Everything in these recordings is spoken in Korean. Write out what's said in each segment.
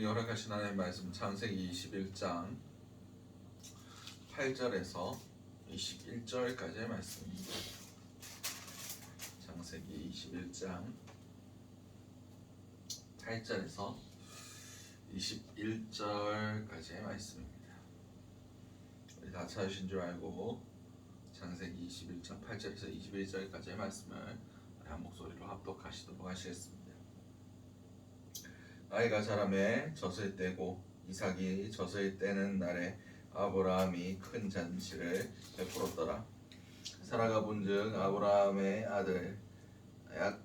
우리에게 허락하신 하나님의 말씀 창세기 21장 8절에서 21절까지의 말씀입니다. 창세기 21장 8절에서 21절까지의 말씀입니다. 우리 다 찾으신 줄 알고 창세기 21장 8절에서 21절까지의 말씀을 한 목소리로 합독하시도록 하시겠습니다. 아이가 자라매 젖을 떼고 이삭이 젖을 떼는 날에 아브라함이 큰 잔치를 베풀었더라. 사라가 본즉 아브라함의 아들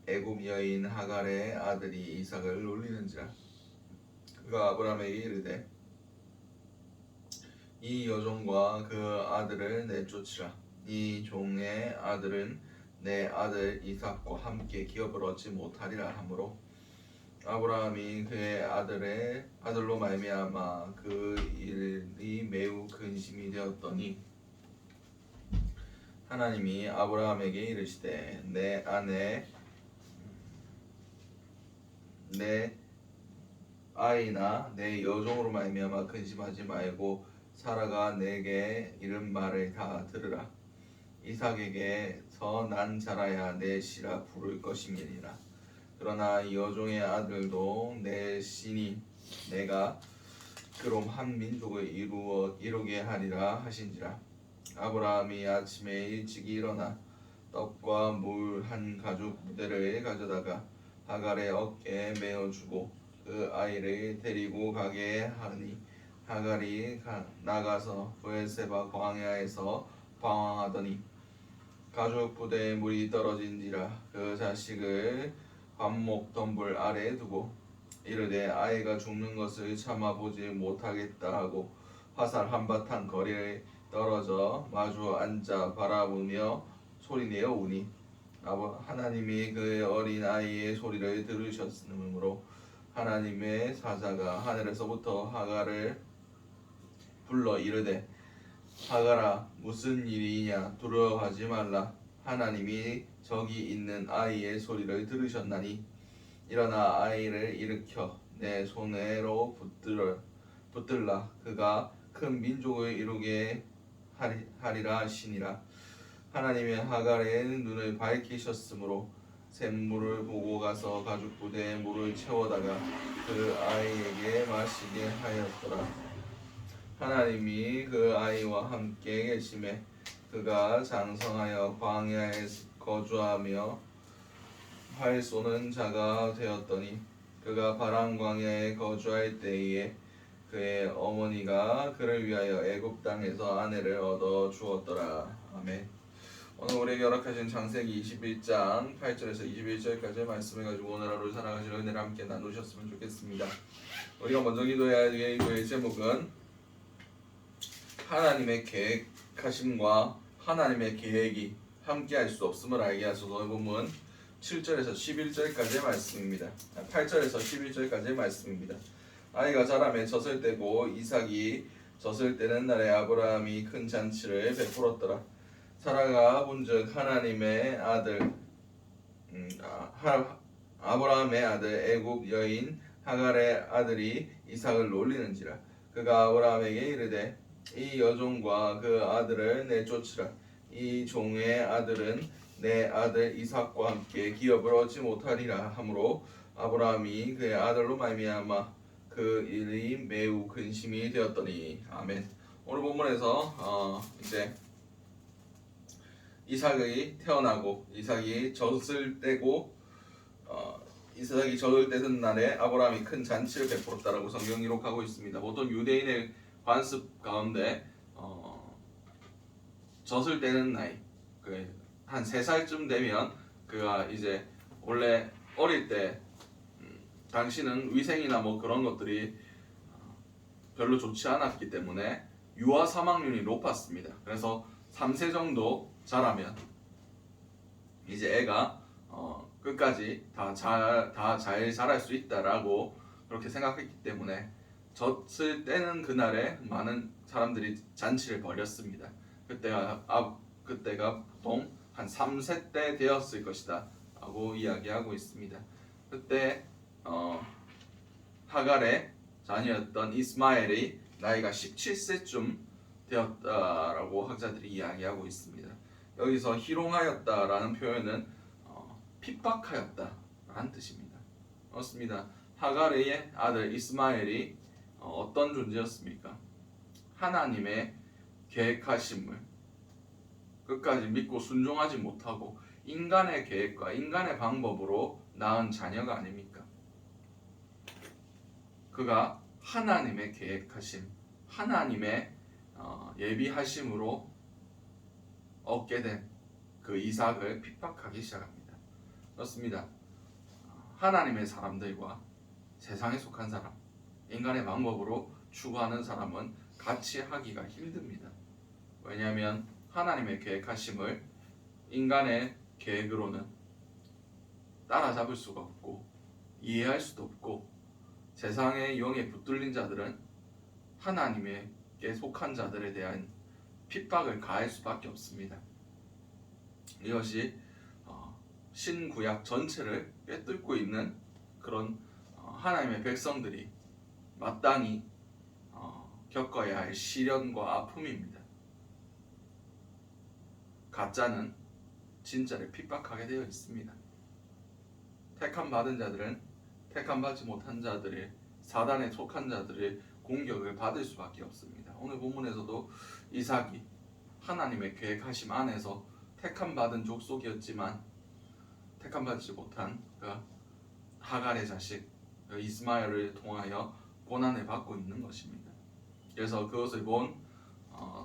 애굽 여인 하갈의 아들이 이삭을 놀리는지라. 그가 아브라함에게 이르되 이 여종과 그 아들을 내쫓으라. 이 종의 아들은 내 아들 이삭과 함께 기업을 얻지 못하리라 하므로 아브라함이 그의 아들로 말미암아 그 일이 매우 근심이 되었더니 하나님이 아브라함에게 이르시되 내 아이나 내 여종으로 말미암아 근심하지 말고 사라가 내게 이른 말을 다 들으라. 이삭에게서 난 자라야 내 씨라 부를 것임이니라. 그러나 이 여종의 아들도 내 씨니 내가 그럼 한 민족을 이루게 하리라 하신지라. 아브라함이 아침에 일찍 일어나 떡과 물 한 가죽 부대를 가져다가 하갈의 어깨에 메어주고 그 아이를 데리고 가게 하니 하갈이 나가서 브엘세바 광야에서 방황하더니 가죽 부대에 물이 떨어진지라. 그 자식을 관목 덤불 아래에 두고 이르되 아이가 죽는 것을 참아보지 못하겠다 하고 화살 한바탕 거리에 떨어져 마주 앉아 바라보며 소리내어 우니 하나님이 그의 어린 아이의 소리를 들으셨으므로 하나님의 사자가 하늘에서부터 하갈을 불러 이르되 하갈아 무슨 일이냐 두려워하지 말라. 하나님이 저기 있는 아이의 소리를 들으셨나니 일어나 아이를 일으켜 내 손에로 붙들라. 그가 큰 민족을 이루게 하리라 하시니라. 하나님이 하갈의 눈을 밝히셨으므로 샘물을 보고 가서 가죽 부대에 물을 채워다가 그 아이에게 마시게 하였더라. 하나님이 그 아이와 함께 계심에 그가 장성하여 광야에 거주하며 활 쏘는 자가 되었더니 그가 바람 광야에 거주할 때에 그의 어머니가 그를 위하여 애굽 땅에서 아내를 얻어 주었더라. 아멘. 오늘 우리에게 허락하신 창세기 21장 8절에서 21절까지의 말씀을 가지고 오늘 하루 살아가실 은혜를 함께 나누셨으면 좋겠습니다. 우리가 먼저 기도해야 할 기도의 제목은 하나님의 계획하심과 하나님의 계획이 함께할 수 없음을 알게 하소서. 이 본문 7절에서 11절까지의 말씀입니다. 8절에서 11절까지의 말씀입니다. 아이가 자라매 젖을 떼고 이삭이 젖을 떼는 날에 아브라함이 큰 잔치를 베풀었더라. 사라가 본즉 하나님의 아들 아브라함의 아들 애굽 여인 하갈의 아들이 이삭을 놀리는지라. 그가 아브라함에게 이르되 이 여종과 그 아들을 내쫓으라. 이 종의 아들은 내 아들 이삭과 함께 기업을 얻지 못하리라 하므로 아브라함이 그의 아들로 말미암아 그 일이 매우 근심이 되었더니. 아멘. 오늘 본문에서 이제 이삭이 태어나고 이삭이 젖을 떼고 이삭이 젖을 떼는 날에 아브라함이 큰 잔치를 베풀었다라고 성경 기록하고 있습니다. 보통 유대인의 관습 가운데 젖을 떼는 나이 한 3살쯤 되면 그가 이제 원래 어릴 때 당시는 위생이나 뭐 그런 것들이 별로 좋지 않았기 때문에 유아 사망률이 높았습니다. 그래서 3세 정도 자라면 이제 애가 끝까지 다 잘 자랄 수 있다라고 그렇게 생각했기 때문에 젖을 떼는 그날에 많은 사람들이 잔치를 벌였습니다. 그때가 보통 한 3세 때 되었을 것이다 라고 이야기하고 있습니다. 그때 하갈의 자녀였던 이스마엘이 나이가 17세쯤 되었다라고 학자들이 이야기하고 있습니다. 여기서 희롱하였다라는 표현은 핍박하였다라는 뜻입니다. 그렇습니다. 하갈의 아들 이스마엘이 어떤 존재였습니까? 하나님의 계획하심을 끝까지 믿고 순종하지 못하고 인간의 계획과 인간의 방법으로 낳은 자녀가 아닙니까? 그가 하나님의 계획하심, 하나님의 예비하심으로 얻게 된 그 이삭을 핍박하기 시작합니다. 그렇습니다. 하나님의 사람들과 세상에 속한 사람, 인간의 방법으로 추구하는 사람은 같이 하기가 힘듭니다. 왜냐하면 하나님의 계획하심을 인간의 계획으로는 따라잡을 수가 없고 이해할 수도 없고, 세상의 영에 붙들린 자들은 하나님에게 속한 자들에 대한 핍박을 가할 수밖에 없습니다. 이것이 신구약 전체를 꿰뚫고 있는 그런 하나님의 백성들이 마땅히 겪어야 할 시련과 아픔입니다. 가짜는 진짜를 핍박하게 되어 있습니다. 택함 받은 자들은 택함 받지 못한 자들의, 사단에 속한 자들의 공격을 받을 수밖에 없습니다. 오늘 본문에서도 이삭이 하나님의 계획하심 안에서 택함 받은 족속이었지만 택함 받지 못한 그 하갈의 자식 이스마엘을 통하여 고난을 받고 있는 것입니다. 그래서 그것을 본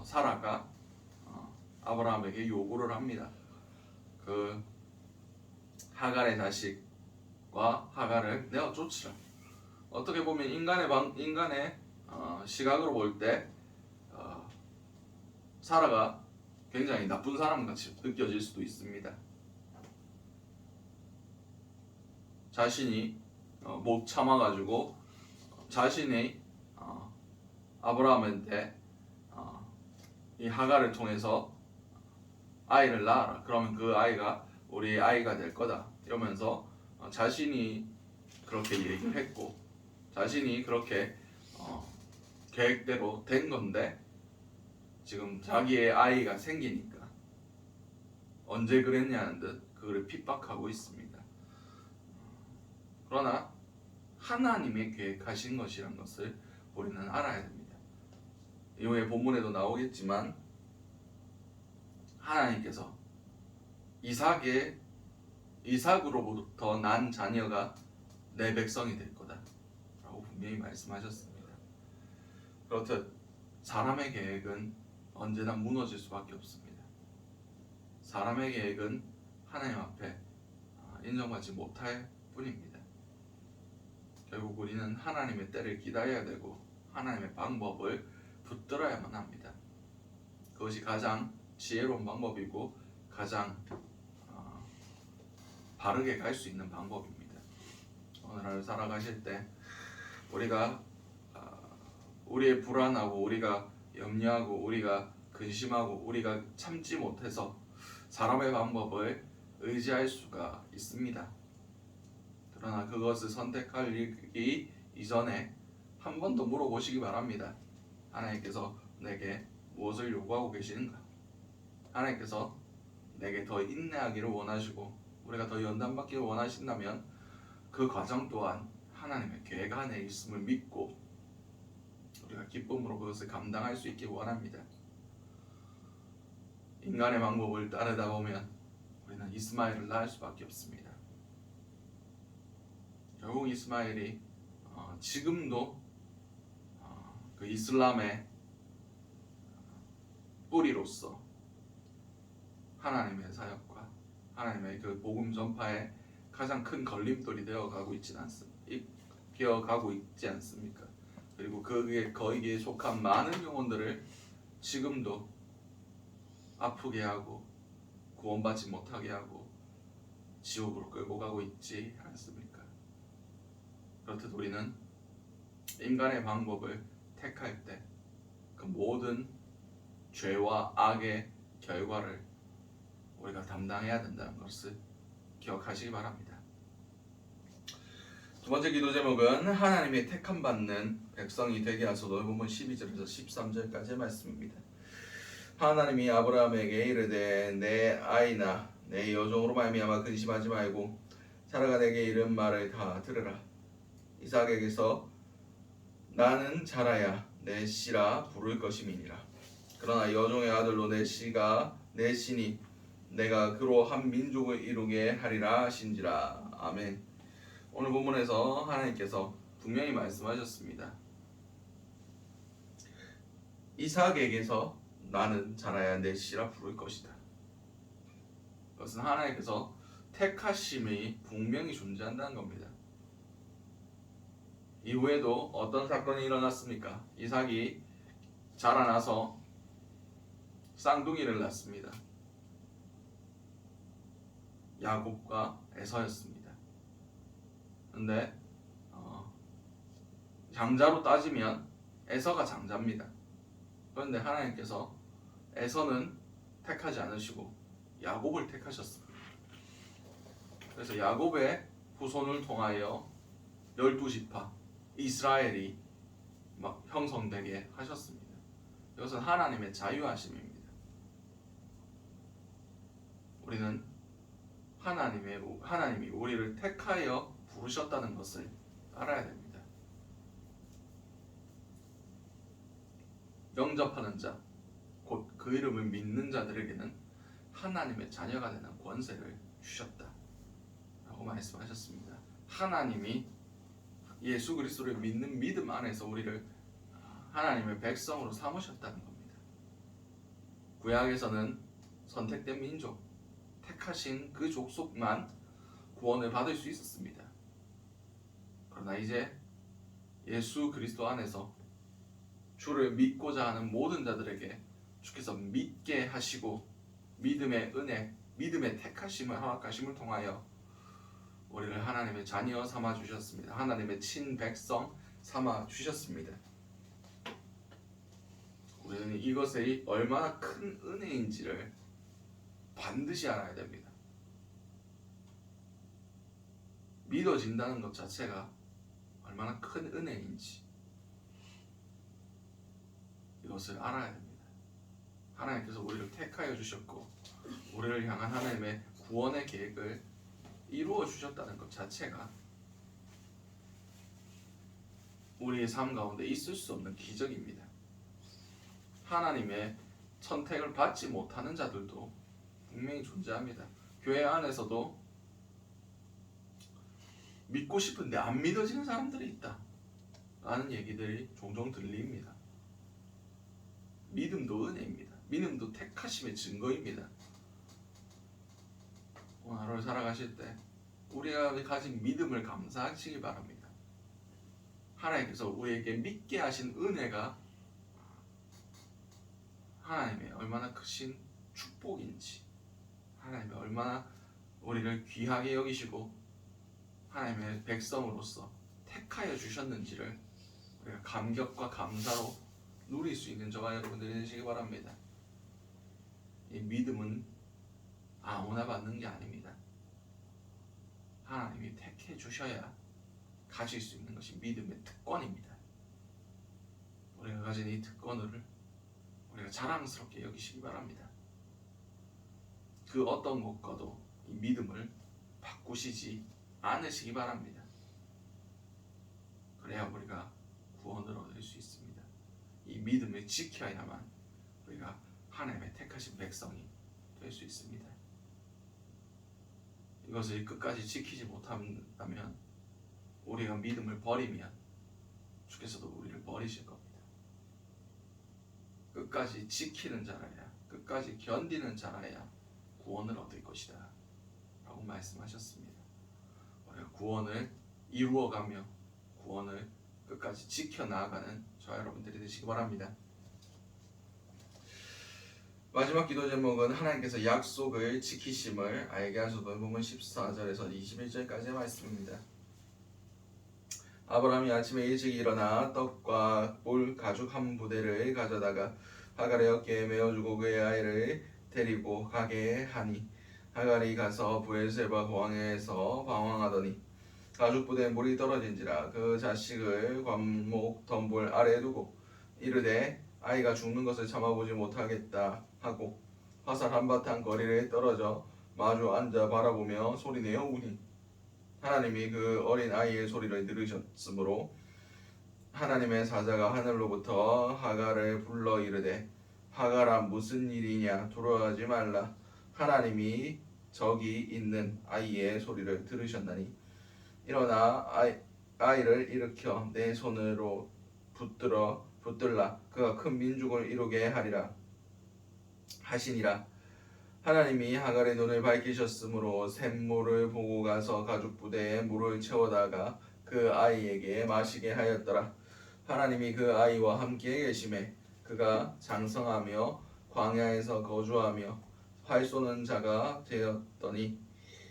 사라가 아브라함에게 요구를 합니다. 그 하갈의 자식과 하갈을 내어 쫓으라. 어떻게 보면 인간의 시각으로 볼 때 사라가 굉장히 나쁜 사람같이 느껴질 수도 있습니다. 자신이 못 참아가지고 자신이 아브라함한테 이 하갈을 통해서 아이를 낳아라. 그러면 그 아이가 우리 아이가 될 거다. 이러면서 자신이 그렇게 얘기를 했고, 자신이 그렇게 계획대로 된 건데 지금 자기의 아이가 생기니까 언제 그랬냐는 듯 그를 핍박하고 있습니다. 그러나 하나님의 계획하신 것이란 것을 우리는 알아야 됩니다. 이후에 본문에도 나오겠지만 하나님께서 이삭으로부터 난 자녀가 내 백성이 될 거다 라고 분명히 말씀하셨습니다. 그렇듯 사람의 계획은 언제나 무너질 수밖에 없습니다. 사람의 계획은 하나님 앞에 인정받지 못할 뿐입니다. 결국 우리는 하나님의 때를 기다려야 되고 하나님의 방법을 붙들어야만 합니다. 그것이 가장 지혜로운 방법이고 가장 바르게 갈 수 있는 방법입니다. 오늘 하루 살아가실 때 우리가 우리의 불안하고 우리가 염려하고 우리가 근심하고 우리가 참지 못해서 사람의 방법을 의지할 수가 있습니다. 그러나 그것을 선택하기 이전에 한 번 더 물어보시기 바랍니다. 하나님께서 내게 무엇을 요구하고 계시는가? 하나님께서 내게 더 인내하기를 원하시고 우리가 더 연단받기를 원하신다면 그 과정 또한 하나님의 계획 안에 있음을 믿고 우리가 기쁨으로 그것을 감당할 수 있길 원합니다. 인간의 방법을 따르다 보면 우리는 이스마엘을 낳을 수밖에 없습니다. 결국 이스마엘이 지금도 그 이슬람의 뿌리로서 하나님의 사역과 하나님의 그 복음 전파에 가장 큰 걸림돌이 되어가고 있지 않습니까? 그리고 거기에 속한 많은 영혼들을 지금도 아프게 하고 구원받지 못하게 하고 지옥으로 끌고 가고 있지 않습니까? 그렇듯 우리는 인간의 방법을 택할 때 그 모든 죄와 악의 결과를 우리가 담당해야 된다는 것을 기억하시기 바랍니다. 두 번째 기도 제목은 하나님의 택함 받는 백성이 되게 하소서. 본문 12절에서 13절까지의 말씀입니다. 하나님이 아브라함에게 이르되 내 아이나 내 여종으로 말미암아 근심하지 말고 사라가 내게 이른 말을 다 들으라. 이삭에게서 나는 자라야 내 씨라 부를 것임이니라. 그러나 여종의 아들로 내 씨가 내 씨니 내가 그로 한 민족을 이루게 하리라 하신지라. 아멘. 오늘 본문에서 하나님께서 분명히 말씀하셨습니다. 이삭에게서 나는 자라야 내 씨라 부를 것이다. 그것은 하나님께서 택하심이 분명히 존재한다는 겁니다. 이후에도 어떤 사건이 일어났습니까? 이삭이 자라나서 쌍둥이를 낳습니다. 야곱과 에서였습니다. 근데 장자로 따지면 에서가 장자입니다. 그런데 하나님께서 에서는 택하지 않으시고 야곱을 택하셨습니다. 그래서 야곱의 후손을 통하여 12지파 이스라엘이 막 형성되게 하셨습니다. 이것은 하나님의 자유하심입니다. 우리는 하나님이 우리를 택하여 부르셨다는 것을 알아야 됩니다. 영접하는 자, 곧 그 이름을 믿는 자들에게는 하나님의 자녀가 되는 권세를 주셨다 라고 말씀하셨습니다. 하나님이 예수 그리스도를 믿는 믿음 안에서 우리를 하나님의 백성으로 삼으셨다는 겁니다. 구약에서는 선택된 민족, 택하신 그 족속만 구원을 받을 수 있었습니다. 그러나 이제 예수 그리스도 안에서 주를 믿고자 하는 모든 자들에게 주께서 믿게 하시고 믿음의 은혜, 믿음의 택하심을 허락하심을 통하여 우리를 하나님의 자녀 삼아 주셨습니다. 하나님의 친백성 삼아 주셨습니다. 우리는 이것이 얼마나 큰 은혜인지를 반드시 알아야 됩니다. 믿어진다는 것 자체가 얼마나 큰 은혜인지 이것을 알아야 됩니다. 하나님께서 우리를 택하여 주셨고 우리를 향한 하나님의 구원의 계획을 이루어 주셨다는 것 자체가 우리의 삶 가운데 있을 수 없는 기적입니다. 하나님의 선택을 받지 못하는 자들도 분명히 존재합니다. 교회 안에서도 믿고 싶은데 안 믿어지는 사람들이 있다 라는 얘기들이 종종 들립니다. 믿음도 은혜입니다. 믿음도 택하심의 증거입니다. 오늘 하루를 살아가실 때 우리가 가진 믿음을 감사하시기 바랍니다. 하나님께서 우리에게 믿게 하신 은혜가 하나님의 얼마나 크신 축복인지, 하나님이 얼마나 우리를 귀하게 여기시고 하나님의 백성으로서 택하여 주셨는지를 우리가 감격과 감사로 누릴 수 있는 저와 여러분들이 되시기 바랍니다. 이 믿음은 아무나 받는 게 아닙니다. 하나님이 택해 주셔야 가질 수 있는 것이 믿음의 특권입니다. 우리가 가진 이 특권을 우리가 자랑스럽게 여기시기 바랍니다. 그 어떤 것과도 이 믿음을 바꾸시지 않으시기 바랍니다. 그래야 우리가 구원을 얻을 수 있습니다. 이 믿음을 지켜야만 우리가 하나님의 택하신 백성이 될 수 있습니다. 이것을 끝까지 지키지 못한다면 우리가 믿음을 버리면 주께서도 우리를 버리실 겁니다. 끝까지 지키는 자라야, 끝까지 견디는 자라야 구원을 얻을 것이다 라고 말씀하셨습니다. 우리가 구원을 이루어가며 구원을 끝까지 지켜나가는 저와 여러분들이 되시기 바랍니다. 마지막 기도 제목은 하나님께서 약속을 지키심을 알게 하소서. 본문 14절에서 21절까지의 말씀입니다. 아브라함이 아침에 일찍 일어나 떡과 꿀 가죽 한 부대를 가져다가 하갈의 어깨에 메어주고 그의 아이를 데리고 가게 하니 하갈이 가서 브엘세바 광야에서 방황하더니 가죽부대에 물이 떨어진지라 그 자식을 관목 덤불 아래에 두고 이르되 아이가 죽는 것을 참아보지 못하겠다 하고 화살 한바탕 거리에 떨어져 마주 앉아 바라보며 소리내어 우니 하나님이 그 어린 아이의 소리를 들으셨으므로 하나님의 사자가 하늘로부터 하갈을 불러 이르되 하갈아 무슨 일이냐 두려워하지 말라 하나님이 저기 있는 아이의 소리를 들으셨나니 일어나 아이를 일으켜 내 손으로 붙들라 그가 큰 민족을 이루게 하리라 하시니라. 하나님이 하갈의 눈을 밝히셨으므로 샘물을 보고 가서 가죽부대에 물을 채워다가 그 아이에게 마시게 하였더라. 하나님이 그 아이와 함께 계심에 그가 장성하며 광야에서 거주하며 활 쏘는 자가 되었더니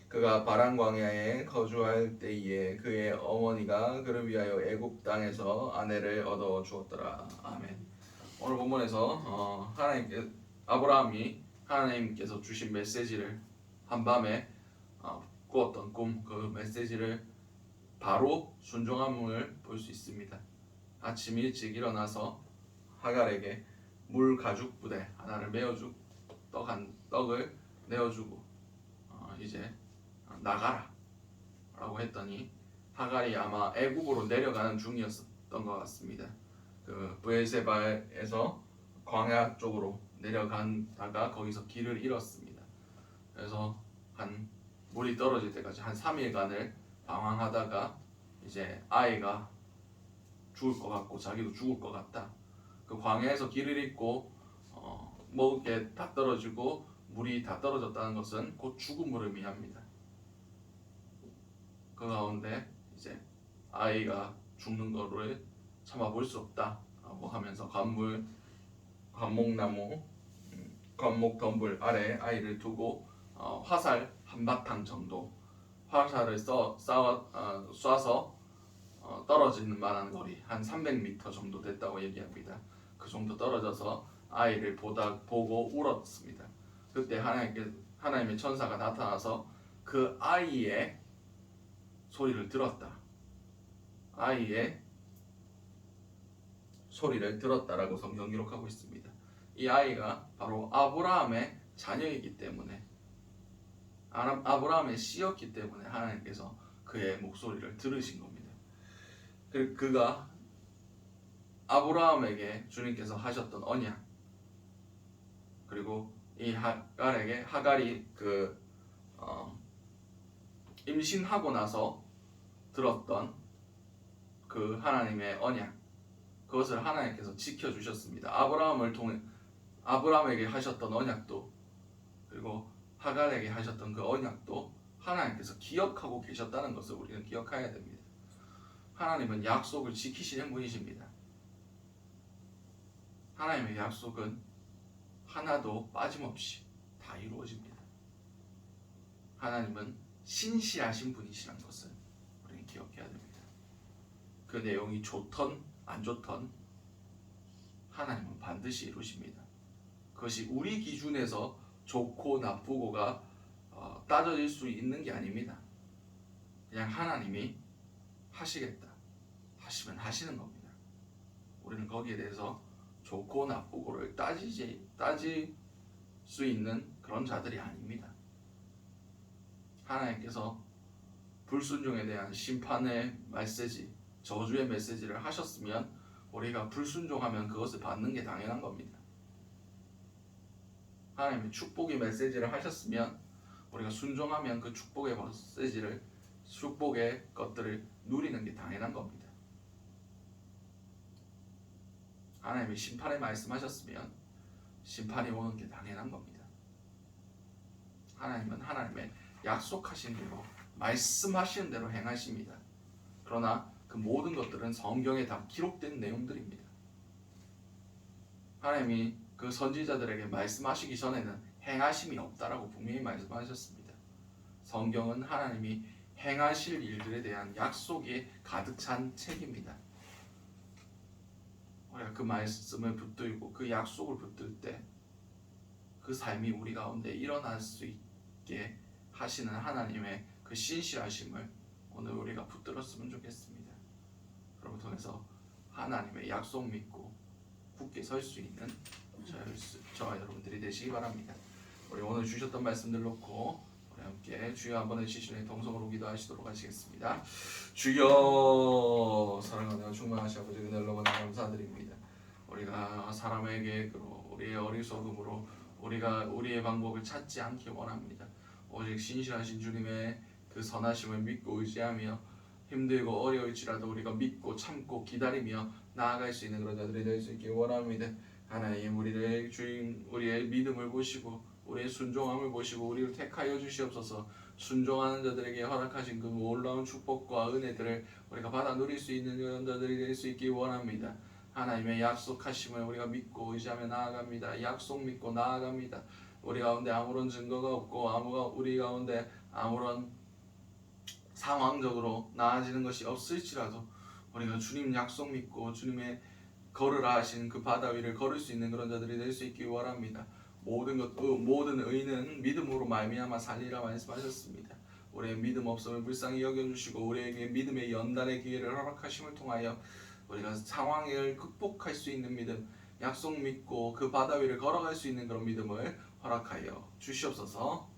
그가 바란 광야에 거주할 때에 그의 어머니가 그를 위하여 애굽 땅에서 아내를 얻어 주었더라. 아멘. 오늘 본문에서 아브라함이 하나님께서 주신 메시지를 한밤에 꾸었던 꿈, 그 메시지를 바로 순종함을 볼 수 있습니다. 아침 일찍 일어나서 하갈에게 물 가죽 부대 하나를 메어주고 떡을 내어주고 이제 나가라 라고 했더니 하갈이 아마 애국으로 내려가는 중이었던 것 같습니다. 그 브엘세바에서 광야 쪽으로 내려간다가 거기서 길을 잃었습니다. 그래서 물이 떨어질 때까지 한 3일간을 방황하다가 이제 아이가 죽을 것 같고 자기도 죽을 것 같다. 그 광야에서 길을 잃고 먹을 게 다 떨어지고 물이 다 떨어졌다는 것은 곧 죽음을 의미합니다. 그 가운데 이제 아이가 죽는 거를 참아볼 수 없다라고 하면서 관목나무, 관목 덤불 아래 아이를 두고 화살 한바탕 정도 화살을 쏴서 떨어지는 만한 거리 한 300m 정도 됐다고 얘기합니다. 그 정도 떨어져서 아이를 보고 울었습니다. 그때 하나님의 천사가 나타나서 그 아이의 소리를 들었다. 아이의 소리를 들었다라고 성경 기록하고 있습니다. 이 아이가 바로 아브라함의 자녀이기 때문에 아브라함의 씨였기 때문에 하나님께서 그의 목소리를 들으신 겁니다. 그가 아브라함에게 주님께서 하셨던 언약 그리고 이 하갈이 임신하고 나서 들었던 그 하나님의 언약 그것을 하나님께서 지켜주셨습니다. 아브라함에게 하셨던 언약도 그리고 하갈에게 하셨던 그 언약도 하나님께서 기억하고 계셨다는 것을 우리는 기억해야 됩니다. 하나님은 약속을 지키시는 분이십니다. 하나님의 약속은 하나도 빠짐없이 다 이루어집니다. 하나님은 신실하신 분이시라는 것을 우리는 기억해야 됩니다. 그 내용이 좋던 안 좋던 하나님은 반드시 이루십니다. 그것이 우리 기준에서 좋고 나쁘고가 따져질 수 있는 게 아닙니다. 그냥 하나님이 하시겠다 하시면 하시는 겁니다. 우리는 거기에 대해서 좋고 나쁘고를 따질 수 있는 그런 자들이 아닙니다. 하나님께서 불순종에 대한 심판의 메시지, 저주의 메시지를 하셨으면 우리가 불순종하면 그것을 받는 게 당연한 겁니다. 하나님이 축복의 메시지를 하셨으면 우리가 순종하면 그 축복의 메시지를 축복의 것들을 누리는 게 당연한 겁니다. 하나님이 심판의 말씀하셨으면 심판이 오는 게 당연한 겁니다. 하나님은 하나님의 약속하신 대로 말씀하시는 대로 행하십니다. 그러나 그 모든 것들은 성경에 다 기록된 내용들입니다. 하나님이 그 선지자들에게 말씀하시기 전에는 행하심이 없다라고 분명히 말씀하셨습니다. 성경은 하나님이 행하실 일들에 대한 약속이 가득 찬 책입니다. 우리가 그 말씀을 붙들고 그 약속을 붙들 때 그 삶이 우리 가운데 일어날 수 있게 하시는 하나님의 그 신실하심을 오늘 우리가 붙들었으면 좋겠습니다. 그러고 통해서 하나님의 약속 믿고 굳게 설 수 있는 저와 여러분들이 되시기 바랍니다. 우리 오늘 주셨던 말씀들 놓고 우리 함께 주여 한번 해주시는 동성으로 기도하시도록 하시겠습니다. 주여, 사랑하는 충만하신 아버지, 은혜를 너무 감사드립니다. 우리가 사람의 계획으로 우리의 어리석음으로 우리가 우리의 방법을 찾지 않기 원합니다. 오직 신실하신 주님의 그 선하심을 믿고 의지하며 힘들고 어려울지라도 우리가 믿고 참고 기다리며 나아갈 수 있는 그런 자들이 될 수 있길 원합니다. 하나님, 우리의 주인, 우리의 믿음을 보시고 우리의 순종함을 보시고 우리를 택하여 주시옵소서. 순종하는 자들에게 허락하신 그 놀라운 축복과 은혜들을 우리가 받아 누릴 수 있는 그런 자들이 될 수 있길 원합니다. 하나님의 약속하심을 우리가 믿고 의지하며 나아갑니다. 약속 믿고 나아갑니다. 우리 가운데 아무런 증거가 없고 우리 가운데 아무런 상황적으로 나아지는 것이 없을지라도 우리가 주님 약속 믿고 주님의 걸으라 하신 그 바다 위를 걸을 수 있는 그런 자들이 될 수 있기 원합니다. 모든 의는 믿음으로 말미암아 살리라 말씀하셨습니다. 우리의 믿음 없음을 불쌍히 여겨주시고 우리에게 믿음의 연단의 기회를 허락하심을 통하여 우리가 상황을 극복할 수 있는 믿음, 약속 믿고 그 바다 위를 걸어갈 수 있는 그런 믿음을 허락하여 주시옵소서.